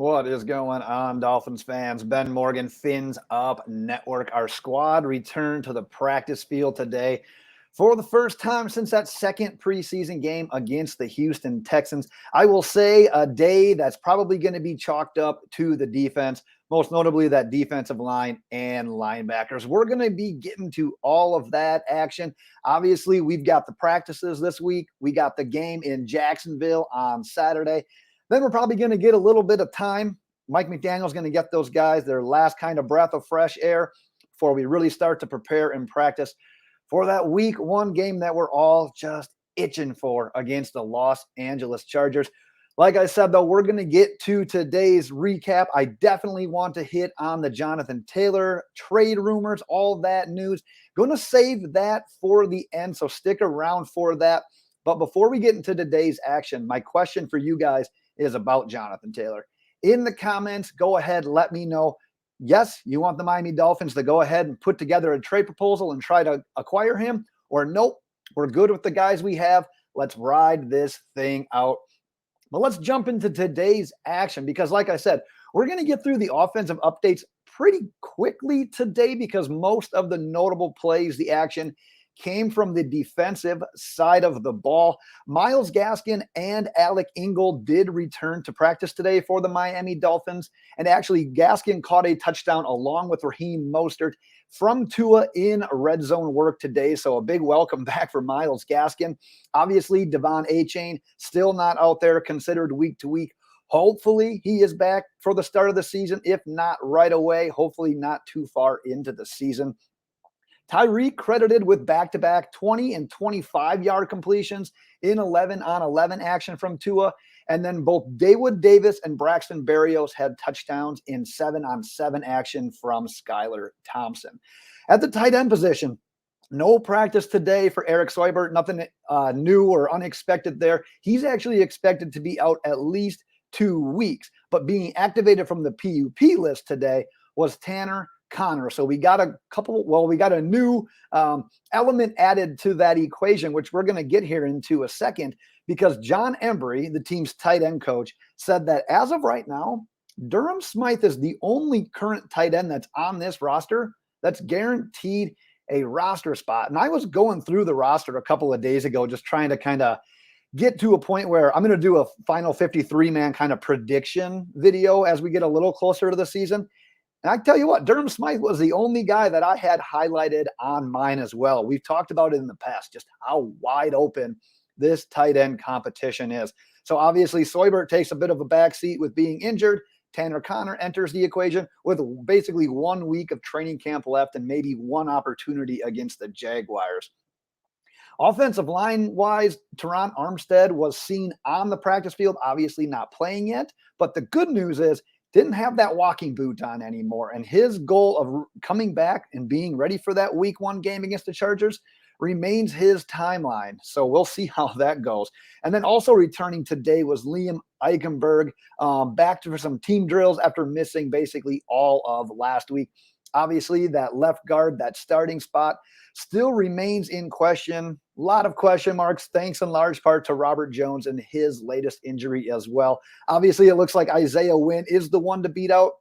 What is going on, Dolphins fans? Ben Morgan, Fins Up Network. Our squad returned to the practice field today for the first time since that second preseason game against the Houston Texans. I will say a day that's probably going to be chalked up to the defense, most notably that defensive line and linebackers. We're going to be getting to all of that action. Obviously, we've got the practices this week. We got the game in Jacksonville on Saturday. Then we're probably going to get a little bit of time. Mike McDaniel's going to get those guys their last kind of breath of fresh air before we really start to prepare and practice for that week one game that we're all just itching for against the Los Angeles Chargers. Like I said, though, we're going to get to today's recap. I definitely want to hit on the Jonathan Taylor trade rumors, all that news. Going to save that for the end, so stick around for that. But before we get into today's action, my question for you guys is about Jonathan Taylor. In the comments, go ahead, let me know. Yes, you want the Miami Dolphins to go ahead and put together a trade proposal and try to acquire him, or nope, we're good with the guys we have. Let's ride this thing out. But let's jump into today's action because, like I said, we're going to get through the offensive updates pretty quickly today because most of the notable plays, the action, came from the defensive side of the ball. Myles Gaskin and Alec Ingold did return to practice today for the Miami Dolphins. And actually, Gaskin caught a touchdown along with Raheem Mostert from Tua in red zone work today. So a big welcome back for Myles Gaskin. Obviously, Achane still not out there, considered week to week. Hopefully, he is back for the start of the season, if not right away. Hopefully, not too far into the season. Tyreek credited with back-to-back 20 and 25-yard completions in 11-on-11 action from Tua. And then both Dawood Davis and Braxton Berrios had touchdowns in 7-on-7 action from Skylar Thompson. At the tight end position, no practice today for Eric Seubert. Nothing new or unexpected there. He's actually expected to be out at least 2 weeks. But being activated from the PUP list today was Tanner Connor. So we got a new element added to that equation, which we're going to get here into a second, because John Embry, the team's tight end coach, said that as of right now, Durham Smythe is the only current tight end that's on this roster that's guaranteed a roster spot. And I was going through the roster a couple of days ago, just trying to kind of get to a point where I'm going to do a final 53-man kind of prediction video as we get a little closer to the season. And I tell you what, Durham Smythe was the only guy that I had highlighted on mine as well. We've talked about it in the past, just how wide open this tight end competition is. So obviously, Seubert takes a bit of a backseat with being injured. Tanner Connor enters the equation with basically 1 week of training camp left and maybe one opportunity against the Jaguars. Offensive line-wise, Teron Armstead was seen on the practice field, obviously not playing yet. But the good news is, didn't have that walking boot on anymore. And his goal of coming back and being ready for that week one game against the Chargers remains his timeline. So we'll see how that goes. And then also returning today was Liam Eichenberg, back for some team drills after missing basically all of last week. Obviously, that left guard, that starting spot, still remains in question. A lot of question marks, thanks in large part to Robert Jones and his latest injury as well. Obviously, it looks like Isaiah Wynn is the one to beat out,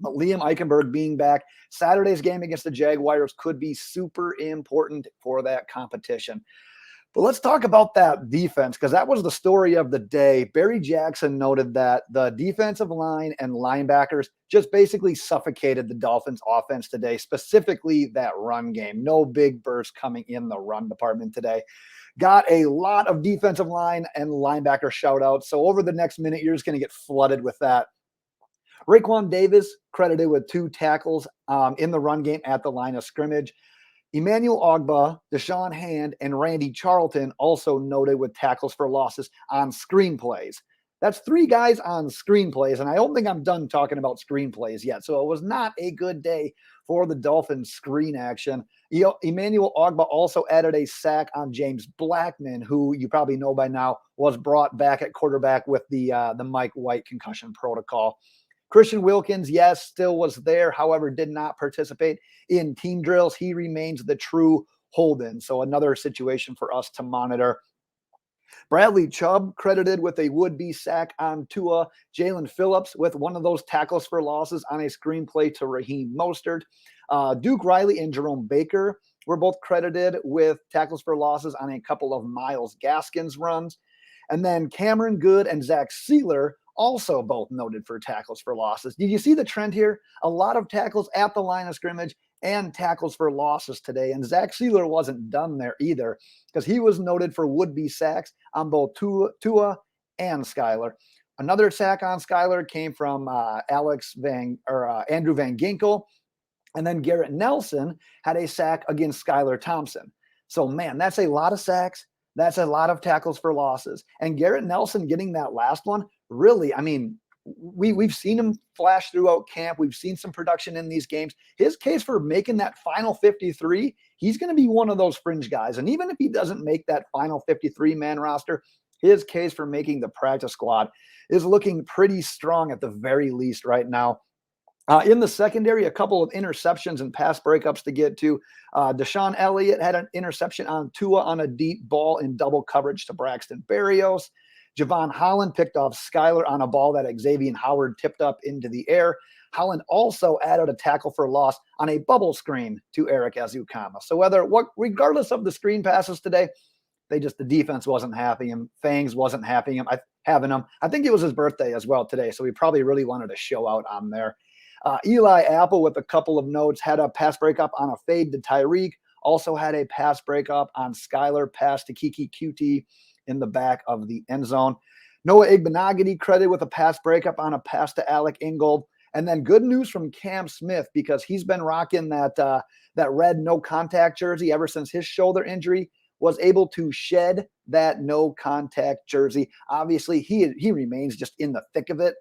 but Liam Eichenberg being back, Saturday's game against the Jaguars could be super important for that competition. But let's talk about that defense, because that was the story of the day. Barry Jackson noted that the defensive line and linebackers just basically suffocated the Dolphins' offense today, specifically that run game. No big burst coming in the run department today. Got a lot of defensive line and linebacker shout-outs. So over the next minute, you're just going to get flooded with that. Raekwon Davis credited with 2 tackles in the run game at the line of scrimmage. Emmanuel Ogbah, DeShon Hand, and Randy Charlton also noted with tackles for losses on screenplays. That's 3 guys on screenplays, and I don't think I'm done talking about screenplays yet. So it was not a good day for the Dolphins' screen action. Emmanuel Ogbah also added a sack on James Blackman, who you probably know by now was brought back at quarterback with the Mike White concussion protocol. Christian Wilkins, yes, still was there, however, did not participate in team drills. He remains the true hold-in, so another situation for us to monitor. Bradley Chubb credited with a would-be sack on Tua. Jaelan Phillips with one of those tackles for losses on a screenplay to Raheem Mostert. Duke Riley and Jerome Baker were both credited with tackles for losses on a couple of Myles Gaskin's runs. And then Cameron Good and Zach Sieler also both noted for tackles for losses. Did you see the trend here? A lot of tackles at the line of scrimmage and tackles for losses today. And Zach Sieler wasn't done there either because he was noted for would-be sacks on both Tua and Skylar. Another sack on Skylar came from Andrew Van Ginkel. And then Garrett Nelson had a sack against Skylar Thompson. So, man, that's a lot of sacks. That's a lot of tackles for losses. And Garrett Nelson getting that last one, really, I mean, we've seen him flash throughout camp. We've seen some production in these games. His case for making that final 53, he's going to be one of those fringe guys. And even if he doesn't make that final 53-man roster, his case for making the practice squad is looking pretty strong at the very least right now. In the secondary, a couple of interceptions and pass breakups to get to. DeShon Elliott had an interception on Tua on a deep ball in double coverage to Braxton Berrios. Jevon Holland picked off Skylar on a ball that Xavier Howard tipped up into the air. Holland also added a tackle for loss on a bubble screen to Eric Azukama. So regardless of the screen passes today, the defense wasn't happy him. Fangs wasn't having him. I think it was his birthday as well today, so we probably really wanted to show out on there. Eli Apple with a couple of notes had a pass breakup on a fade to Tyreek. Also had a pass breakup on Skylar pass to Kiki QT in the back of the end zone. Noah Igbenogany credited with a pass breakup on a pass to Alec Ingold. And then good news from Cam Smith because he's been rocking that red no contact jersey ever since his shoulder injury. Was able to shed that no contact jersey. Obviously, he remains just in the thick of it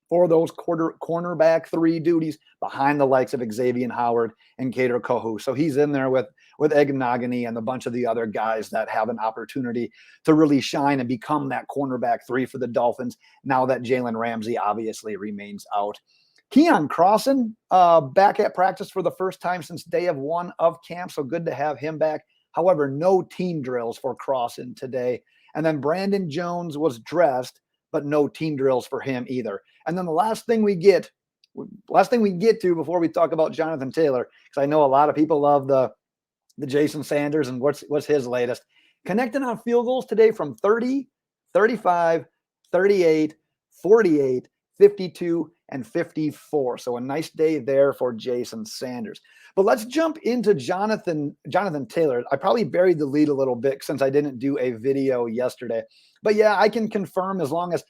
for those cornerback 3 duties behind the likes of Xavier Howard and Kader Kohu. So he's in there with Igbenogany and a bunch of the other guys that have an opportunity to really shine and become that cornerback 3 for the Dolphins now that Jalen Ramsey obviously remains out. Keon Crossan back at practice for the first time since day of 1 of camp, so good to have him back. However, no team drills for Crossan today. And then Brandon Jones was dressed, but no team drills for him either. And then the last thing we get to before we talk about Jonathan Taylor, because I know a lot of people love the Jason Sanders and what's his latest. Connecting on field goals today from 30, 35, 38, 48, 52, and 54. So a nice day there for Jason Sanders. But let's jump into Jonathan Taylor. I probably buried the lead a little bit since I didn't do a video yesterday. But yeah, I can confirm as long as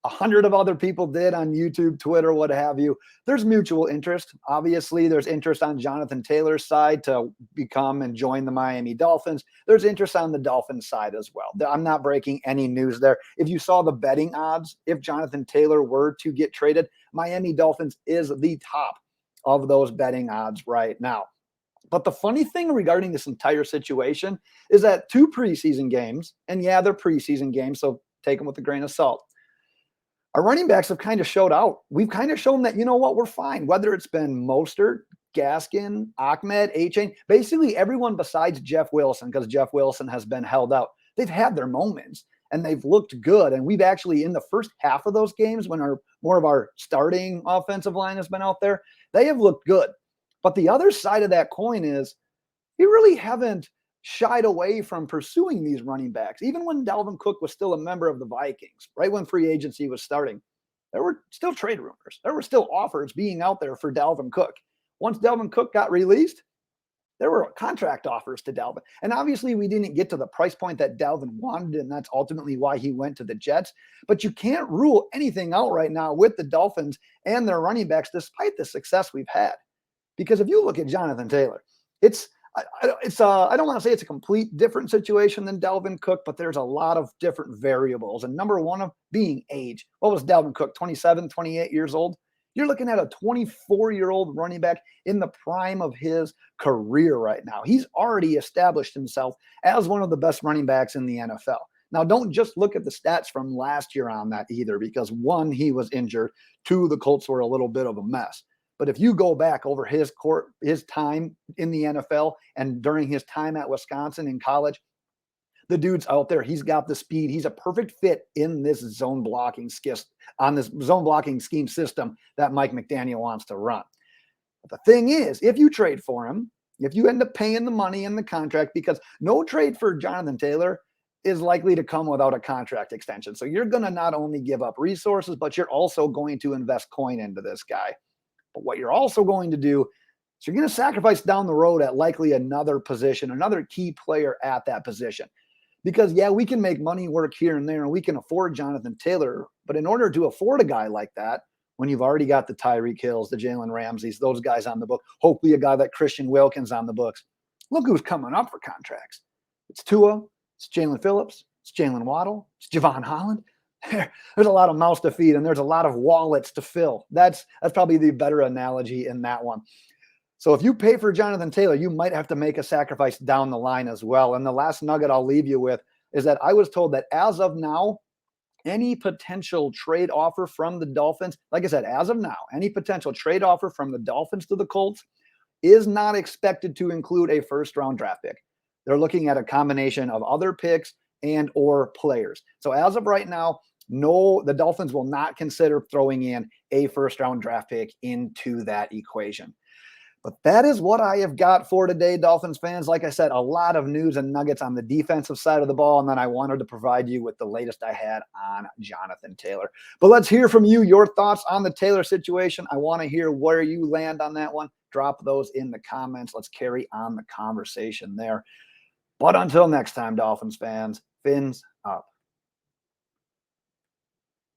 100 of other people did on YouTube, Twitter, what have you, there's mutual interest. Obviously, there's interest on Jonathan Taylor's side to become and join the Miami Dolphins. There's interest on the Dolphins side as well. I'm not breaking any news there. If you saw the betting odds, if Jonathan Taylor were to get traded, Miami Dolphins is the top of those betting odds right now. But the funny thing regarding this entire situation is that 2 preseason games, and yeah, they're preseason games, so take them with a grain of salt. Our running backs have kind of showed out. We've kind of shown that, you know what, we're fine. Whether it's been Mostert, Gaskin, Ahmed, Achane, basically everyone besides Jeff Wilson, because Jeff Wilson has been held out. They've had their moments and they've looked good. And we've actually, in the first half of those games, when more of our starting offensive line has been out there, they have looked good. But the other side of that coin is we really haven't shied away from pursuing these running backs. Even when Dalvin Cook was still a member of the Vikings, right when free agency was starting, there were still trade rumors. There were still offers being out there for Dalvin Cook. Once Dalvin Cook got released, there were contract offers to Dalvin. And obviously we didn't get to the price point that Dalvin wanted, and that's ultimately why he went to the Jets. But you can't rule anything out right now with the Dolphins and their running backs, despite the success we've had. Because if you look at Jonathan Taylor, I don't want to say it's a complete different situation than Dalvin Cook, but there's a lot of different variables. And number one of being age. What was Dalvin Cook, 27, 28 years old? You're looking at a 24-year-old running back in the prime of his career right now. He's already established himself as one of the best running backs in the NFL. Now, don't just look at the stats from last year on that either, because 1, he was injured. 2, the Colts were a little bit of a mess. But if you go back over his time in the NFL and during his time at Wisconsin in college, The dude's out there. He's got the speed. He's a perfect fit in this zone blocking scheme system that Mike McDaniel wants to run. But the thing is, if you trade for him, if you end up paying the money in the contract, because no trade for Jonathan Taylor is likely to come without a contract extension. So you're going to not only give up resources, but you're also going to invest coin into this guy. But what you're also going to do is you're going to sacrifice down the road at likely another position, another key player at that position. Because, yeah, we can make money work here and there, and we can afford Jonathan Taylor. But in order to afford a guy like that, when you've already got the Tyreek Hills, the Jalen Ramseys, those guys on the book, hopefully a guy like Christian Wilkins on the books, look who's coming up for contracts. It's Tua, it's Jaelan Phillips, it's Jalen Waddle, it's Jevon Holland. There's a lot of mouths to feed, and there's a lot of wallets to fill. That's probably the better analogy in that one. So if you pay for Jonathan Taylor, you might have to make a sacrifice down the line as well. And the last nugget I'll leave you with is that I was told that as of now, any potential trade offer from the Dolphins, like I said, as of now, any potential trade offer from the Dolphins to the Colts is not expected to include a first-round draft pick. They're looking at a combination of other picks and or players. So as of right now, no, the Dolphins will not consider throwing in a first-round draft pick into that equation. But that is what I have got for today, Dolphins fans. Like I said, a lot of news and nuggets on the defensive side of the ball, and then I wanted to provide you with the latest I had on Jonathan Taylor. But let's hear from you, your thoughts on the Taylor situation. I want to hear where you land on that one. Drop those in the comments. Let's carry on the conversation there. But until next time, Dolphins fans, fins up.